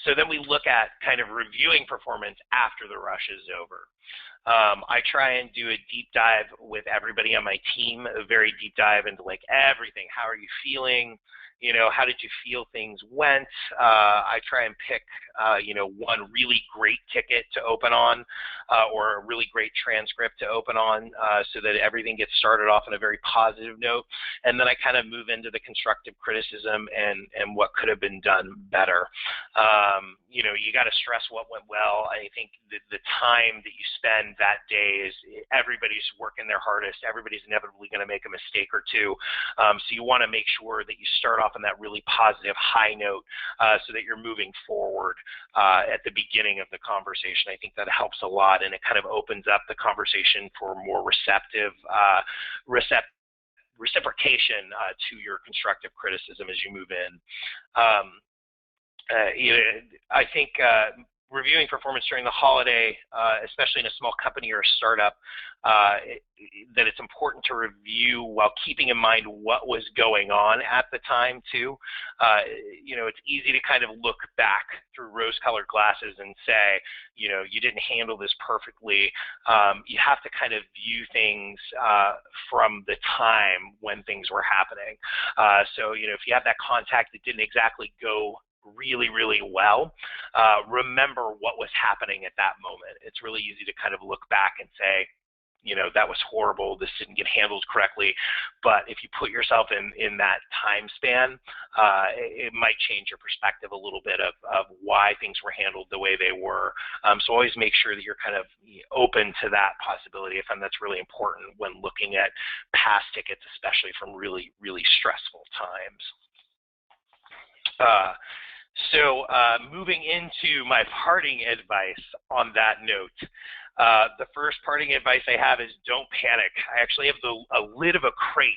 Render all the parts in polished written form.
So then we look at kind of reviewing performance after the rush is over. I try and do a deep dive with everybody on my team, a very deep dive into like everything. How are you feeling? You know, how did you feel things went? I try and pick, you know, one really great ticket to open on or a really great transcript to open on so that everything gets started off on a very positive note. And then I kind of move into the constructive criticism and what could have been done better. You know, you got to stress what went well. I think the time that you spend that day is everybody's working their hardest. Everybody's inevitably going to make a mistake or two. So you want to make sure that you start off on that really positive high note so that you're moving forward at the beginning of the conversation. I think that helps a lot, and it kind of opens up the conversation for more reciprocation to your constructive criticism as you move in. You know, I think reviewing performance during the holiday, especially in a small company or a startup, that it's important to review while keeping in mind what was going on at the time too. You know, it's easy to kind of look back through rose-colored glasses and say, you know, you didn't handle this perfectly. You have to kind of view things from the time when things were happening. So, you know, if you have that contact that didn't exactly go really, really well, remember what was happening at that moment. It's really easy to kind of look back and say, you know, that was horrible, this didn't get handled correctly. But if you put yourself in that time span, it might change your perspective a little bit of why things were handled the way they were. So always make sure that you're kind of open to that possibility. I find that's really important when looking at past tickets, especially from really, really stressful times. So moving into my parting advice on that note, the first parting advice I have is don't panic. I actually have a lid of a crate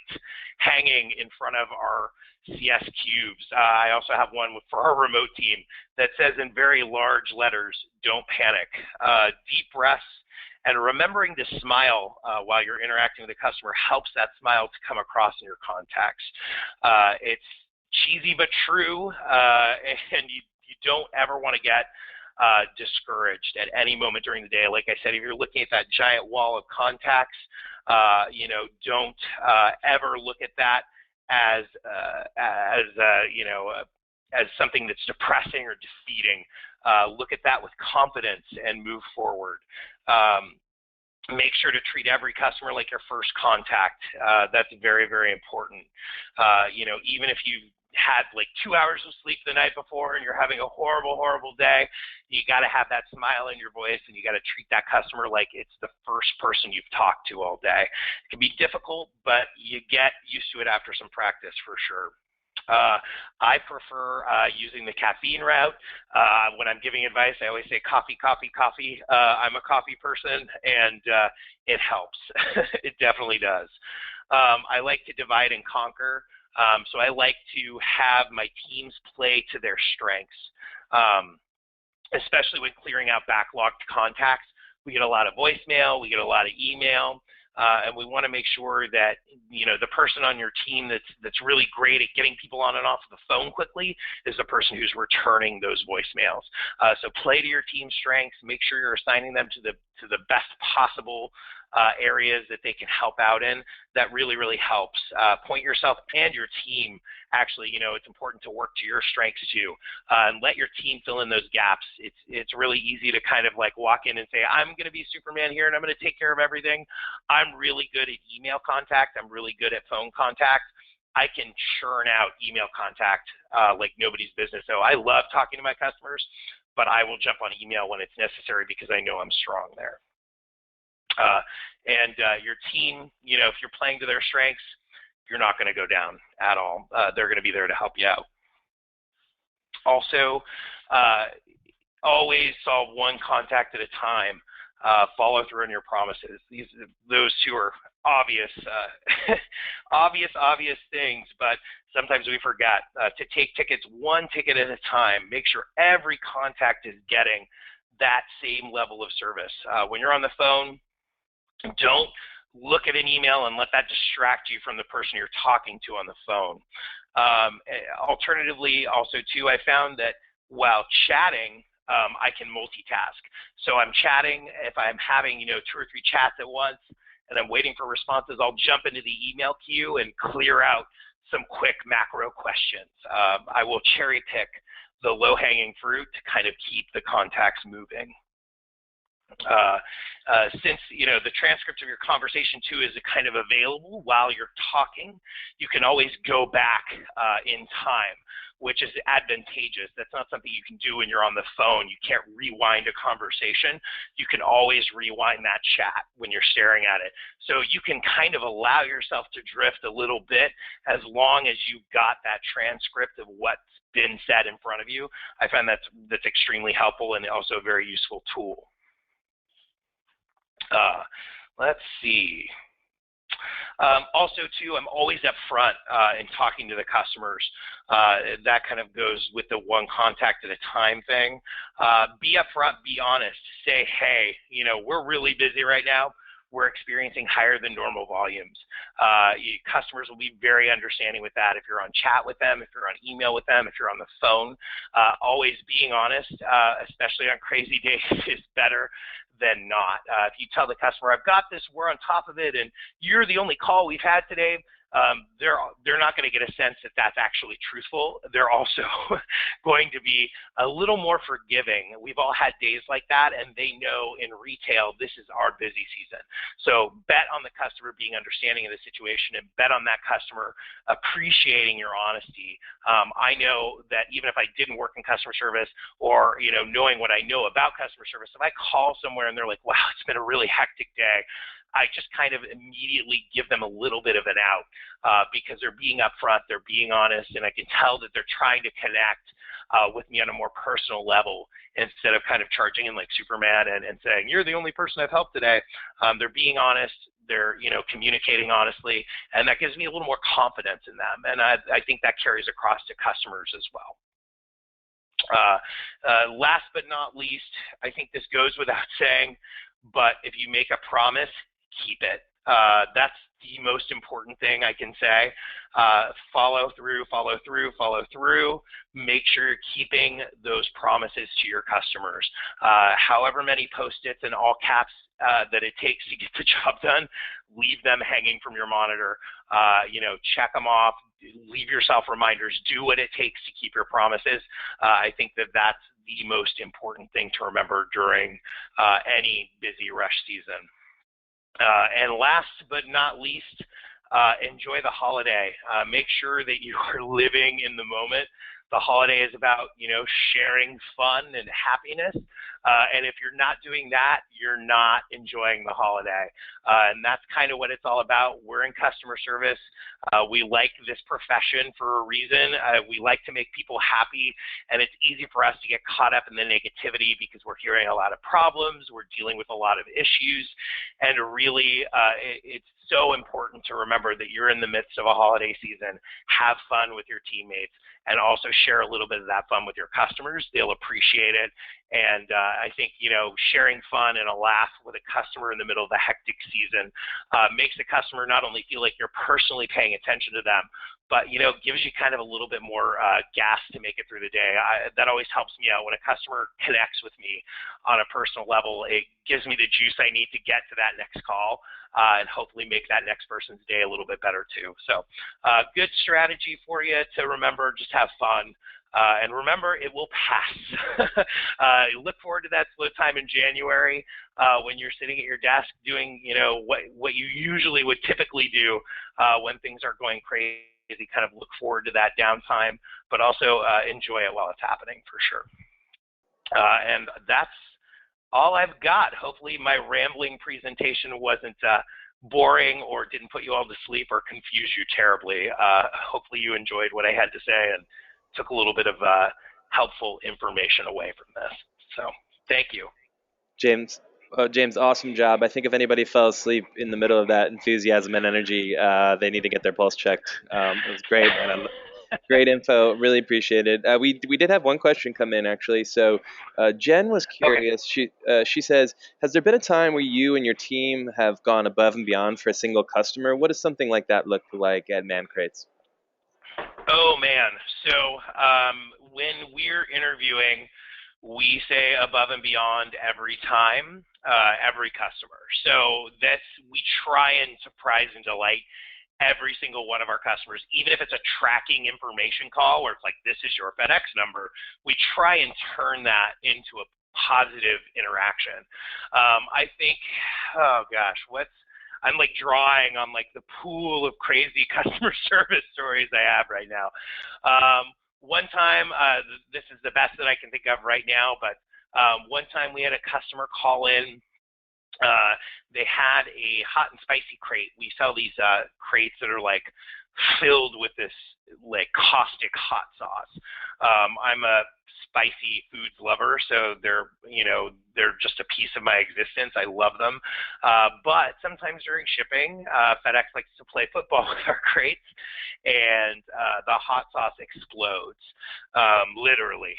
hanging in front of our CS cubes. I also have one for our remote team that says in very large letters, don't panic. Deep breaths and remembering to smile while you're interacting with the customer helps that smile to come across in your contacts. It's cheesy but true, and you don't ever want to get discouraged at any moment during the day. Like I said, if you're looking at that giant wall of contacts, you know, don't ever look at that as you know, as something that's depressing or defeating. Look at that with confidence and move forward. Make sure to treat every customer like your first contact. That's very, very important. You know, even if you've had like 2 hours of sleep the night before and you're having a horrible, horrible day, you got to have that smile in your voice and you got to treat that customer like it's the first person you've talked to all day. It can be difficult, but you get used to it after some practice for sure. I prefer using the caffeine route. When I'm giving advice, I always say coffee, coffee, coffee. I'm a coffee person, and it helps. It definitely does. I like to divide and conquer. So I like to have my teams play to their strengths, especially when clearing out backlogged contacts. We get a lot of voicemail, we get a lot of email. And we want to make sure that, you know, the person on your team that's really great at getting people on and off the phone quickly is the person who's returning those voicemails. So play to your team's strengths. Make sure you're assigning them to the best possible areas that they can help out in. That really, really helps. Point yourself and your team. Actually, you know, it's important to work to your strengths too, and let your team fill in those gaps. It's really easy to kind of like walk in and say, I'm going to be Superman here and I'm going to take care of everything. I'm really good at email contact. I'm really good at phone contact. I can churn out email contact like nobody's business. So I love talking to my customers, but I will jump on email when it's necessary because I know I'm strong there. And your team, you know, if you're playing to their strengths, you're not going to go down at all. They're going to be there to help you out. Also, always solve one contact at a time. Follow through on your promises. Those two are obvious, obvious things, but sometimes we forget to take tickets one ticket at a time. Make sure every contact is getting that same level of service. When you're on the phone, don't look at an email and let that distract you from the person you're talking to on the phone. Alternatively, also too, I found that while chatting, I can multitask. So I'm chatting. If I'm having, 2 or 3 chats at once and I'm waiting for responses, I'll jump into the email queue and clear out some quick macro questions. I will cherry pick the low-hanging fruit to kind of keep the contacts moving. Since the transcript of your conversation too is kind of available while you're talking, you can always go back in time, which is advantageous. That's not something you can do when you're on the phone. You can't rewind a conversation. You can always rewind that chat when you're staring at it. So you can kind of allow yourself to drift a little bit as long as you've got that transcript of what's been said in front of you. I find that's extremely helpful and also a very useful tool. Let's see. Also, too, I'm always up front in talking to the customers. That kind of goes with the one contact at a time thing. Be up front, be honest. Say, hey, we're really busy right now. We're experiencing higher than normal volumes. Customers will be very understanding with that if you're on chat with them, if you're on email with them, if you're on the phone. Always being honest, especially on crazy days, is better than not. If you tell the customer, I've got this, we're on top of it, and you're the only call we've had today, they're not going to get a sense that that's actually truthful. They're also going to be a little more forgiving. We've all had days like that, and they know in retail this is our busy season. So bet on the customer being understanding of the situation, and bet on that customer appreciating your honesty. I know that even if I didn't work in customer service, or knowing what I know about customer service, if I call somewhere and they're like, wow, it's been a really hectic day, I just kind of immediately give them a little bit of an out because they're being upfront, they're being honest, and I can tell that they're trying to connect with me on a more personal level instead of kind of charging in like Superman and saying, you're the only person I've helped today. They're being honest, they're communicating honestly, and that gives me a little more confidence in them, and I think that carries across to customers as well. Last but not least, I think this goes without saying, but if you make a promise, keep it. That's the most important thing I can say. Follow through, follow through, follow through. Make sure you're keeping those promises to your customers. However many Post-its in all caps that it takes to get the job done, leave them hanging from your monitor. Check them off. Leave yourself reminders. Do what it takes to keep your promises. I think that that's the most important thing to remember during any busy rush season. And last but not least, enjoy the holiday. Make sure that you are living in the moment. The holiday is about, sharing fun and happiness. And if you're not doing that, you're not enjoying the holiday. And that's kind of what it's all about. We're in customer service. We like this profession for a reason. We like to make people happy. And it's easy for us to get caught up in the negativity because we're hearing a lot of problems. We're dealing with a lot of issues. And really, it's so important to remember that you're in the midst of a holiday season. Have fun with your teammates and also share a little bit of that fun with your customers. They'll appreciate it. And I think, sharing fun and a laugh with a customer in the middle of a hectic season makes the customer not only feel like you're personally paying attention to them, but, gives you kind of a little bit more gas to make it through the day. That always helps me out. When a customer connects with me on a personal level, it gives me the juice I need to get to that next call and hopefully make that next person's day a little bit better too. So good strategy for you to remember. Just have fun. And remember, it will pass. Look forward to that slow time in January when you're sitting at your desk doing, what you usually would typically do when things are going crazy. Kind of look forward to that downtime, but also enjoy it while it's happening for sure. And that's all I've got. Hopefully my rambling presentation wasn't boring or didn't put you all to sleep or confuse you terribly. Hopefully you enjoyed what I had to say and took a little bit of helpful information away from this. So thank you. James, awesome job. I think if anybody fell asleep in the middle of that enthusiasm and energy, they need to get their pulse checked. It was great, man. Great info. Really appreciate it. We did have one question come in actually. So Jen was curious. Okay. She says, has there been a time where you and your team have gone above and beyond for a single customer? What does something like that look like at Man Crates? Oh man, so when we're interviewing, we say above and beyond every time, every customer. So we try and surprise and delight every single one of our customers, even if it's a tracking information call where it's like, this is your FedEx number, we try and turn that into a positive interaction. I think, oh gosh, I'm like drawing on like the pool of crazy customer service stories I have right now. One time, this is the best that I can think of right now, but one time we had a customer call in. They had a hot and spicy crate. We sell these crates that are like filled with this like caustic hot sauce. I'm a spicy foods lover, so they're just a piece of my existence. I love them. But sometimes during shipping, FedEx likes to play football with our crates, and the hot sauce explodes, literally,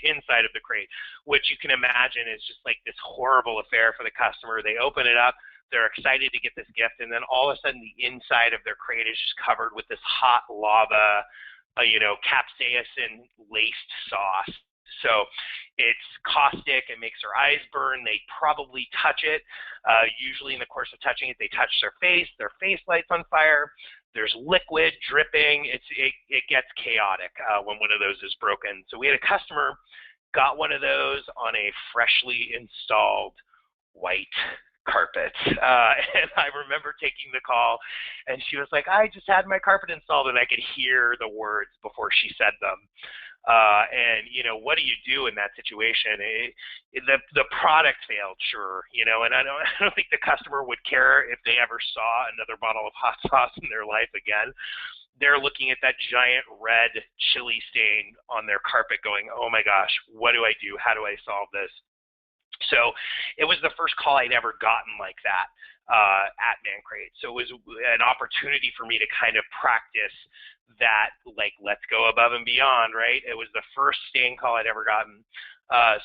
inside of the crate, which you can imagine is just like this horrible affair for the customer. They open it up. They're excited to get this gift, and then all of a sudden the inside of their crate is just covered with this hot lava, capsaicin-laced sauce. So it's caustic. It makes their eyes burn. They probably touch it. Usually in the course of touching it, they touch their face. Their face lights on fire. There's liquid dripping. It gets chaotic when one of those is broken. So we had a customer got one of those on a freshly installed white carpet. And I remember taking the call, and she was like, I just had my carpet installed, and I could hear the words before she said them. And what do you do in that situation? The product failed, sure, and I don't think the customer would care if they ever saw another bottle of hot sauce in their life again. They're looking at that giant red chili stain on their carpet going, oh my gosh, what do I do? How do I solve this? So it was the first call I'd ever gotten like that at Mancrate. So it was an opportunity for me to kind of practice that, like, let's go above and beyond, right? It was the first stain call I'd ever gotten.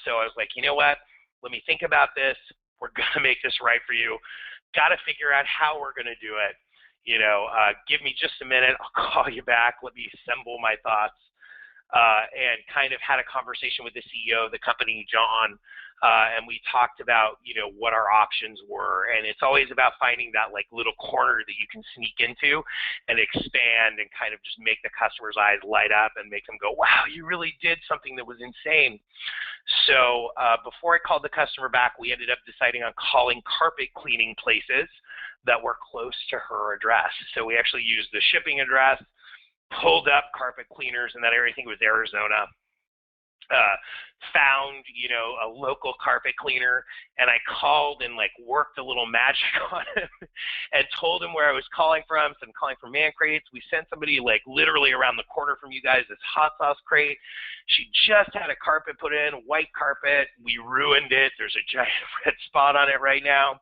So I was like, you know what? Let me think about this. We're going to make this right for you. Got to figure out how we're going to do it. Give me just a minute. I'll call you back. Let me assemble my thoughts. And kind of had a conversation with the CEO of the company, John, and we talked about, what our options were. And it's always about finding that like little corner that you can sneak into and expand and kind of just make the customer's eyes light up and make them go, wow, you really did something that was insane. So before I called the customer back, we ended up deciding on calling carpet cleaning places that were close to her address. So we actually used the shipping address, pulled up carpet cleaners in that area. I think it was Arizona. Found, a local carpet cleaner, and I called and like worked a little magic on him and told him where I was calling from. So I'm calling from Mancrates. We sent somebody like literally around the corner from you guys, this hot sauce crate. She just had a carpet put in, white carpet. We ruined it. There's a giant red spot on it right now.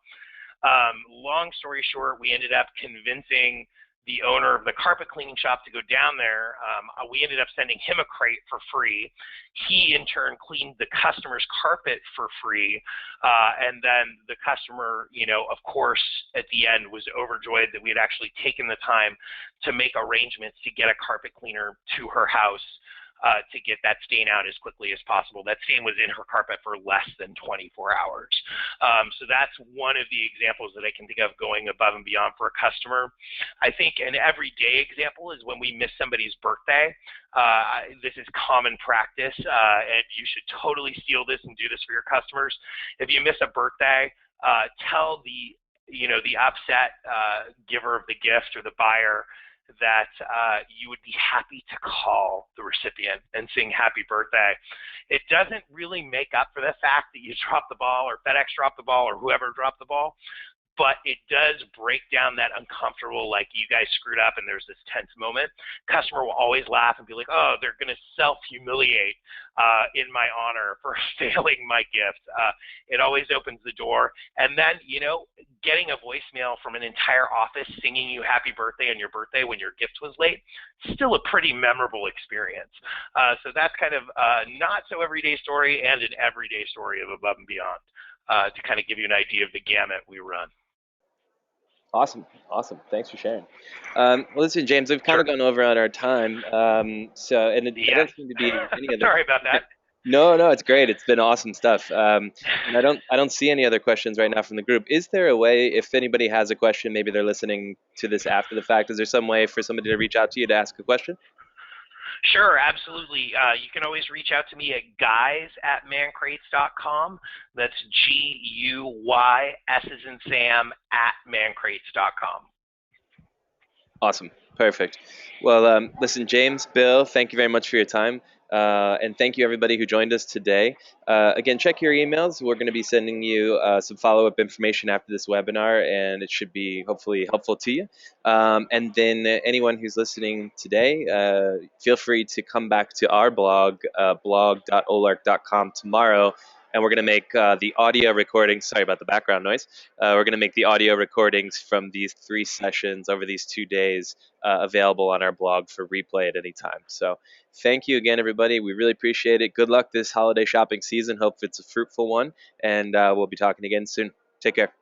Long story short, we ended up convincing the owner of the carpet cleaning shop to go down there. We ended up sending him a crate for free. He, in turn, cleaned the customer's carpet for free. And then the customer, of course, at the end was overjoyed that we had actually taken the time to make arrangements to get a carpet cleaner to her house to get that stain out as quickly as possible. That stain was in her carpet for less than 24 hours. So that's one of the examples that I can think of going above and beyond for a customer. I think an everyday example is when we miss somebody's birthday. This is common practice, and you should totally steal this and do this for your customers. If you miss a birthday, tell the upset giver of the gift or the buyer that you would be happy to call the recipient and sing happy birthday. It doesn't really make up for the fact that you dropped the ball or FedEx dropped the ball or whoever dropped the ball, but it does break down that uncomfortable, like, you guys screwed up and there's this tense moment. Customer will always laugh and be like, oh, they're going to self-humiliate in my honor for failing my gift. It always opens the door. And then, getting a voicemail from an entire office singing you happy birthday on your birthday when your gift was late, still a pretty memorable experience. So that's kind of not so everyday story and an everyday story of above and beyond to kind of give you an idea of the gamut we run. Awesome, awesome. Thanks for sharing. Well, listen, James, we've kind Sure. of gone over on our time, there Yes. don't seem to be any other. Sorry about that. No, no, it's great. It's been awesome stuff. And I don't see any other questions right now from the group. Is there a way, if anybody has a question, maybe they're listening to this after the fact, is there some way for somebody to reach out to you to ask a question? Sure, absolutely. You can always reach out to me at guys@mancrates.com. That's GUYS as in Sam at mancrates.com. Awesome. Perfect. Well, listen, James, Bill, thank you very much for your time. And thank you, everybody who joined us today. Again, check your emails. We're going to be sending you some follow up information after this webinar, and it should be hopefully helpful to you. And then anyone who's listening today, feel free to come back to our blog, blog.olark.com tomorrow. And we're going to make the audio recordings. Sorry about the background noise. We're going to make the audio recordings from these 3 sessions over these 2 days available on our blog for replay at any time. So thank you again, everybody. We really appreciate it. Good luck this holiday shopping season. Hope it's a fruitful one. And we'll be talking again soon. Take care.